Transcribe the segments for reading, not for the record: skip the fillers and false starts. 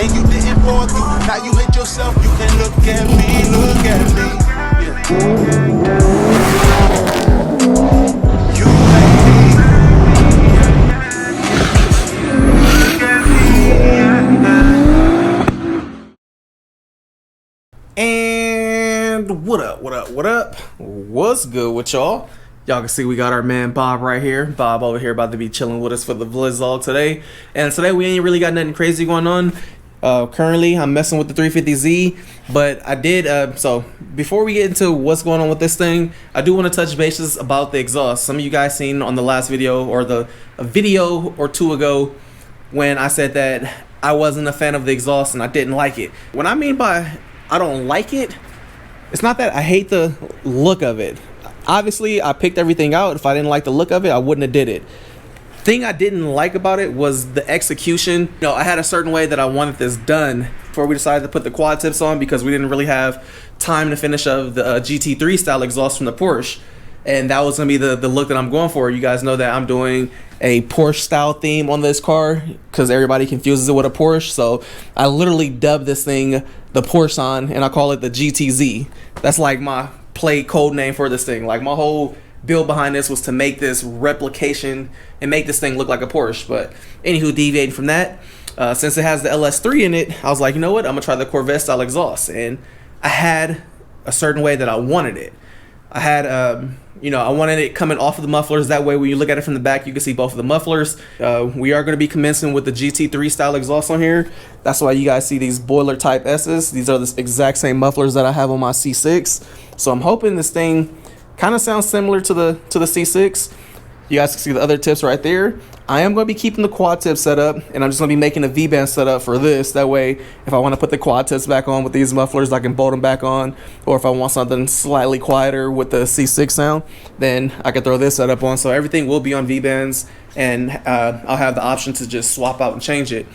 and you didn't pour through. Now you hate yourself, you can look at me, look at me. Yeah. You made me. Look at me. And what up, what's good with y'all? Y'all can see we got our man Bob right here. Bob over here about to be chilling with us for the Blizzog today. And today we ain't really got nothing crazy going on. Currently I'm messing with the 350Z, but I did so before we get into what's going on with this thing, I do want to touch bases about the exhaust. Some of you guys seen on the last video or a video or two ago when I said that I wasn't a fan of the exhaust and I didn't like it. What I mean by I don't like it, it's not that I hate the look of it. Obviously, I picked everything out. If I didn't like the look of it, I wouldn't have did it. Thing I didn't like about it was the execution. You know, I had a certain way that I wanted this done before we decided to put the quad tips on because we didn't really have time to finish of the GT3 style exhaust from the Porsche. And that was gonna be the look that I'm going for. You guys know that I'm doing a Porsche style theme on this car because everybody confuses it with a Porsche. So I literally dubbed this thing the Porsche and I call it the GTZ. That's like my play code name for this thing. Like my whole build behind this was to make this replication and make this thing look like a Porsche. But anywho, deviating from that, since it has the LS3 in it, I was like, you know what? I'm gonna try the Corvette style exhaust. And I had a certain way that I wanted it. I had, you know, I wanted it coming off of the mufflers. That way, when you look at it from the back, you can see both of the mufflers. We are going to be commencing with the GT3 style exhaust on here. That's why you guys see these boiler type S's. These are the exact same mufflers that I have on my C6. So I'm hoping this thing kind of sounds similar to the C6. You guys can see the other tips right there. I am going to be keeping the quad tip set up, and I'm just going to be making a V-band setup for this. That way, if I want to put the quad tips back on with these mufflers, I can bolt them back on. Or if I want something slightly quieter with the C6 sound, then I can throw this setup on. So everything will be on V-bands, and I'll have the option to just swap out and change it.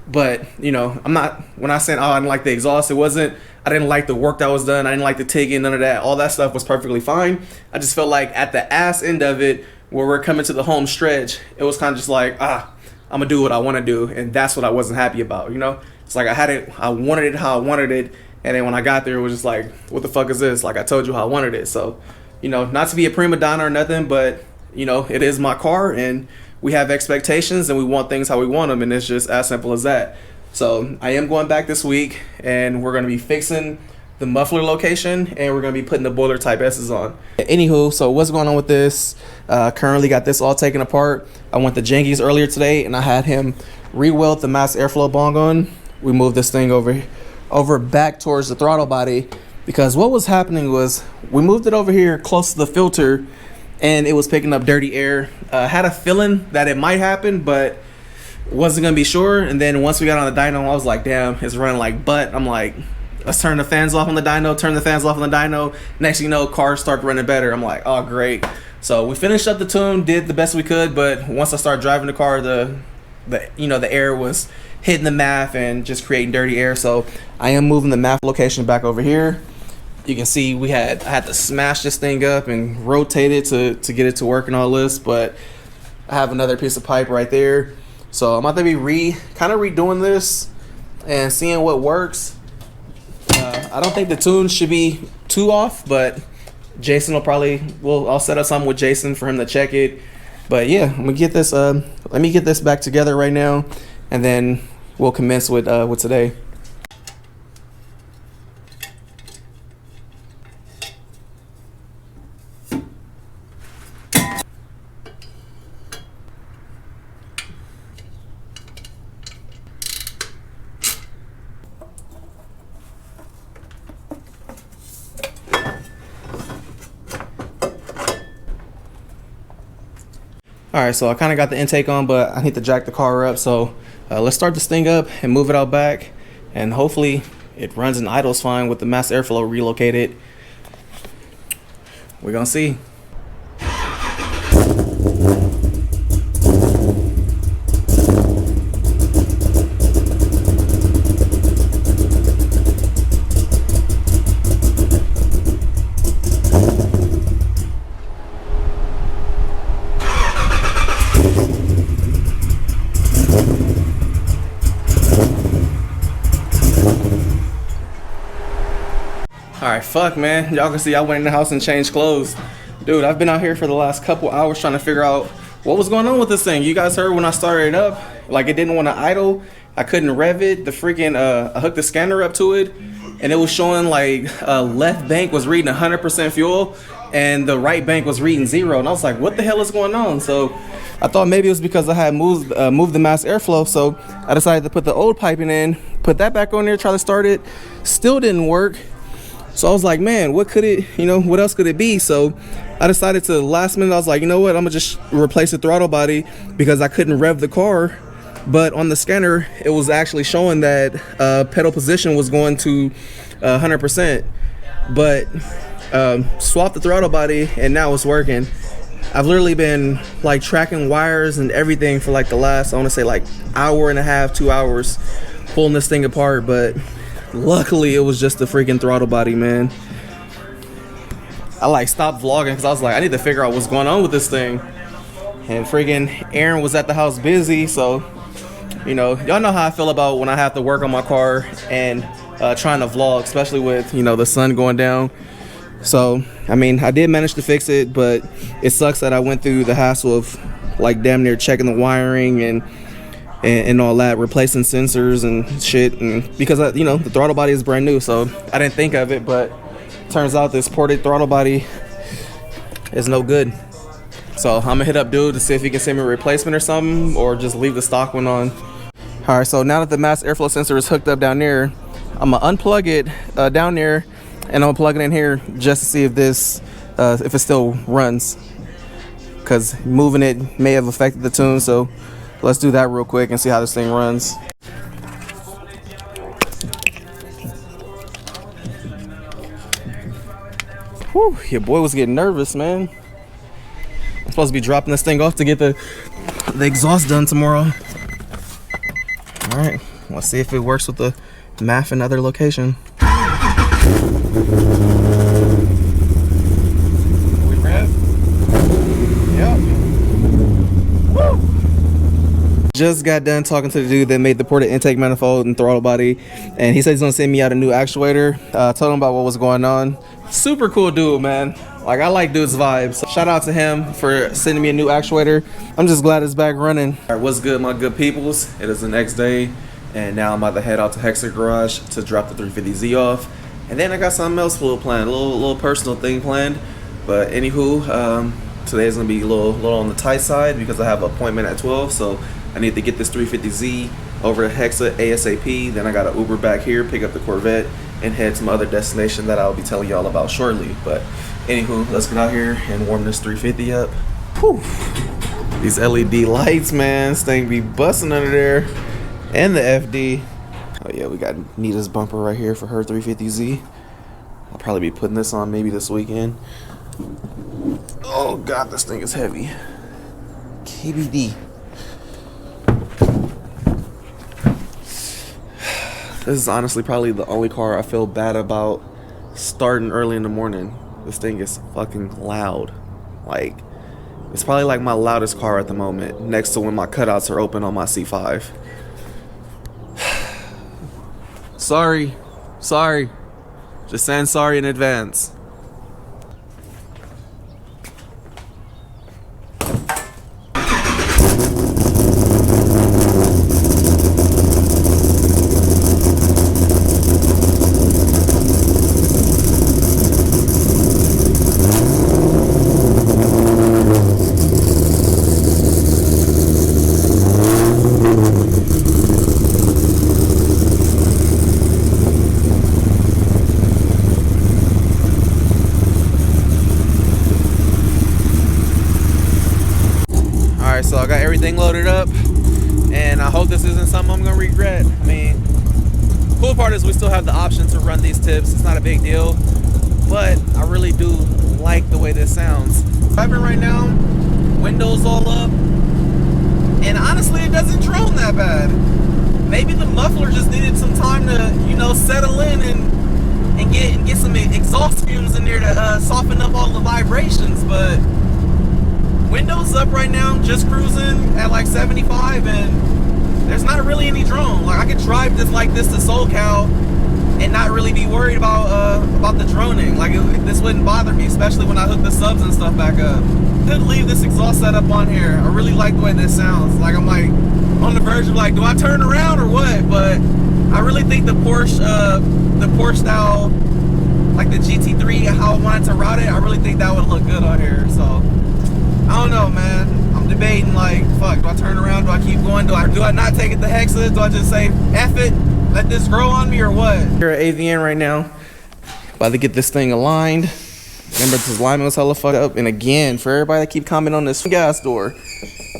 But, you know, I'm not, when I said, oh, I didn't like the exhaust, it wasn't, I didn't like the work that was done. I didn't like the TIGging, none of that. All that stuff was perfectly fine. I just felt like at the ass end of it, where we're coming to the home stretch, it was kind of just like, I'm gonna do what I want to do, and that's what I wasn't happy about, you know? It's like I wanted it how I wanted it, and then when I got there, it was just like, what the fuck is this? Like, I told you how I wanted it. So, you know, not to be a prima donna or nothing, but, you know, it is my car, and we have expectations, and we want things how we want them, and it's just as simple as that. So, I am going back this week, and we're gonna be fixing the muffler location, and we're gonna be putting the boiler type S's on. Anywho, so what's going on with this? Currently got this all taken apart. I went to Jengi's earlier today, and I had him re-weld the mass airflow bong on. We moved this thing over back towards the throttle body because what was happening was we moved it over here close to the filter, and it was picking up dirty air. Had a feeling that it might happen, but wasn't gonna be sure. And then once we got on the dyno, I was like, damn, it's running like butt. I'm like, let's turn the fans off on the dyno, turn the fans off on the dyno. Next thing you know, cars start running better. I'm like, oh, great. So we finished up the tune, did the best we could, but once I started driving the car, the air was hitting the MAF and just creating dirty air. So I am moving the MAF location back over here. You can see I had to smash this thing up and rotate it to get it to work and all this, but I have another piece of pipe right there. So I'm about to be kind of redoing this and seeing what works. I don't think the tune should be too off, but Jason I'll set up something with Jason for him to check it. But yeah, I'm gonna get this, let me get this back together right now, and then we'll commence with today. Alright, so I kind of got the intake on, but I need to jack the car up. So let's start this thing up and move it out back. And hopefully it runs and idles fine with the mass airflow relocated. We're going to see. Alright, fuck, man. Y'all can see I went in the house and changed clothes. Dude, I've been out here for the last couple hours trying to figure out what was going on with this thing. You guys heard when I started it up, like it didn't want to idle. I couldn't rev it. The freaking, I hooked the scanner up to it, and it was showing like left bank was reading 100% fuel, and the right bank was reading 0. And I was like, what the hell is going on? So I thought maybe it was because I had moved the mass airflow. So I decided to put the old piping in, put that back on there, try to start it. Still didn't work. So I was like, man, what could it, what else could it be? So I decided to, last minute, I was like, you know what, I'm gonna just replace the throttle body because I couldn't rev the car. But on the scanner, it was actually showing that pedal position was going to 100%. But swapped the throttle body and now it's working. I've literally been like tracking wires and everything for like the last, I wanna say like hour and a half, 2 hours, pulling this thing apart. But luckily it was just the freaking throttle body, man. I like stopped vlogging because I was like, I need to figure out what's going on with this thing. And freaking Aaron was at the house busy, so y'all know how I feel about when I have to work on my car and trying to vlog, especially with the sun going down. So I mean, I did manage to fix it, but it sucks that I went through the hassle of like damn near checking the wiring and all that, replacing sensors and shit, and because the throttle body is brand new, so I didn't think of it. But turns out this ported throttle body is no good. So I'm gonna hit up dude to see if he can send me a replacement or something, or just leave the stock one on. All right, so now that the mass airflow sensor is hooked up down there, I'm gonna unplug it down there, and I'm gonna plug it in here just to see if this if it still runs, because moving it may have affected the tune. So let's do that real quick and see how this thing runs. Whew, your boy was getting nervous, man. I'm supposed to be dropping this thing off to get the exhaust done tomorrow. All right, let's see if it works with the MAF in other location. We rev? Yep. Woo! Just got done talking to the dude that made the ported intake manifold and throttle body, and he said he's gonna send me out a new actuator. Told him about what was going on. Super cool dude, man. Like, I like dude's vibes. Shout out to him for sending me a new actuator. I'm just glad it's back running. All right, what's good, my good peoples? It is the next day, and now I'm about to head out to Hexer Garage to drop the 350Z off. And then I got something else a little planned, a little personal thing planned. But anywho, today's gonna be a little on the tight side because I have an appointment at 12, so I need to get this 350Z over to Hexa ASAP. Then I got to Uber back here, pick up the Corvette, and head to my other destination that I'll be telling y'all about shortly. But anywho, let's get out here and warm this 350 up. Whew. These LED lights, man, this thing be busting under there. And the FD. Oh yeah, we got Nita's bumper right here for her 350Z. I'll probably be putting this on maybe this weekend. Oh god, this thing is heavy. KBD. This is honestly probably the only car I feel bad about starting early in the morning. This thing is fucking loud. Like, it's probably like my loudest car at the moment, next to when my cutouts are open on my C5. Sorry. Just saying sorry in advance. So I got everything loaded up, and I hope this isn't something I'm gonna regret. I mean, cool part is we still have the option to run these tips. It's not a big deal, but I really do like the way this sounds. Driving right now, windows all up, and honestly it doesn't drone that bad. Maybe the muffler just needed some time to, settle in and get some exhaust fumes in there to soften up all the vibrations. But windows up right now, just cruising at like 75, and there's not really any drone. Like, I could drive this like this to SoCal and not really be worried about about the droning. Like this wouldn't bother me, especially when I hook the subs and stuff back up. Could leave this exhaust setup on here. I really like the way this sounds. Like I'm like on the verge of like, do I turn around or what? But I really think the Porsche style, like the GT3, how I wanted to route it, I really think that would look good on here. So I don't know, man. I'm debating like, fuck, do I turn around? Do I keep going? Do I not take it to Hexa? Do I just say F it, let this grow on me, or what? Here at AVN right now, about to get this thing aligned. Remember, this alignment was hella fucked up. And again, for everybody that keep commenting on this gas door,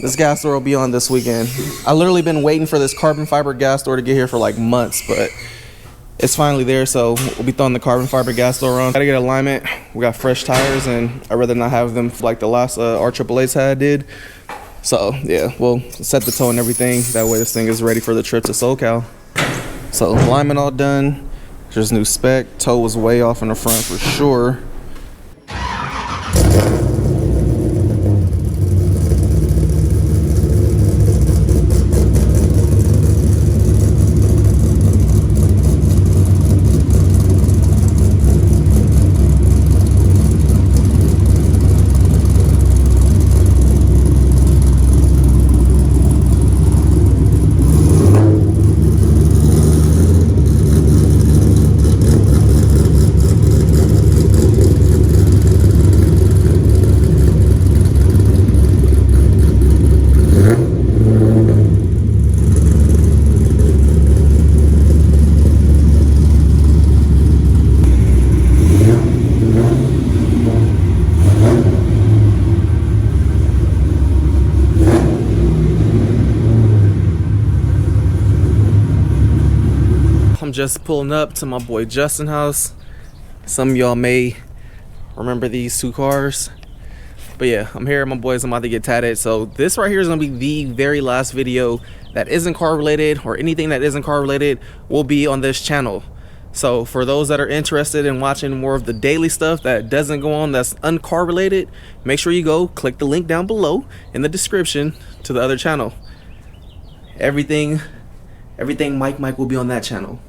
this gas door will be on this weekend. I literally been waiting for this carbon fiber gas door to get here for like months, but it's finally there. So we'll be throwing the carbon fiber gas door on. Gotta get alignment. We got fresh tires, and I'd rather not have them like the last RAAA's did. So yeah, we'll set the toe and everything. That way this thing is ready for the trip to SoCal. So alignment all done. There's new spec. Toe was way off in the front for sure. I'm just pulling up to my boy Justin's house. Some of y'all may remember these two cars, but yeah, I'm here. My boys, I'm about to get tatted. So this right here is gonna be the very last video that isn't car related, or anything that isn't car related will be on this channel. So for those that are interested in watching more of the daily stuff that doesn't go on, that's uncar related, make sure you go click the link down below in the description to the other channel. Everything Mike will be on that channel.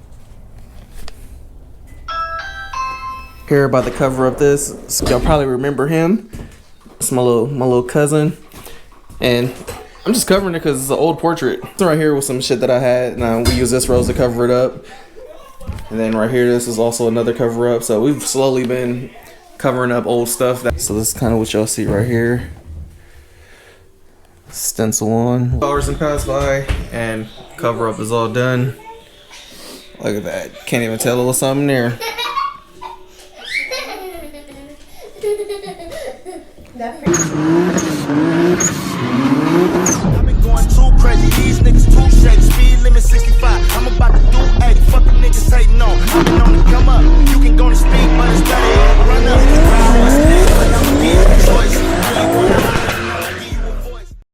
Here, about to cover up this. So y'all probably remember him. It's my little cousin, and I'm just covering it because it's an old portrait. So right here was some shit that I had, and we use this rose to cover it up. And then right here, this is also another cover up. So we've slowly been covering up old stuff. So this is kind of what y'all see right here. Stencil on. Hours and pass by, and cover up is all done. Look at that. Can't even tell a little something there. I've been going too crazy. These niggas too shady. Speed limit 65. I'm about to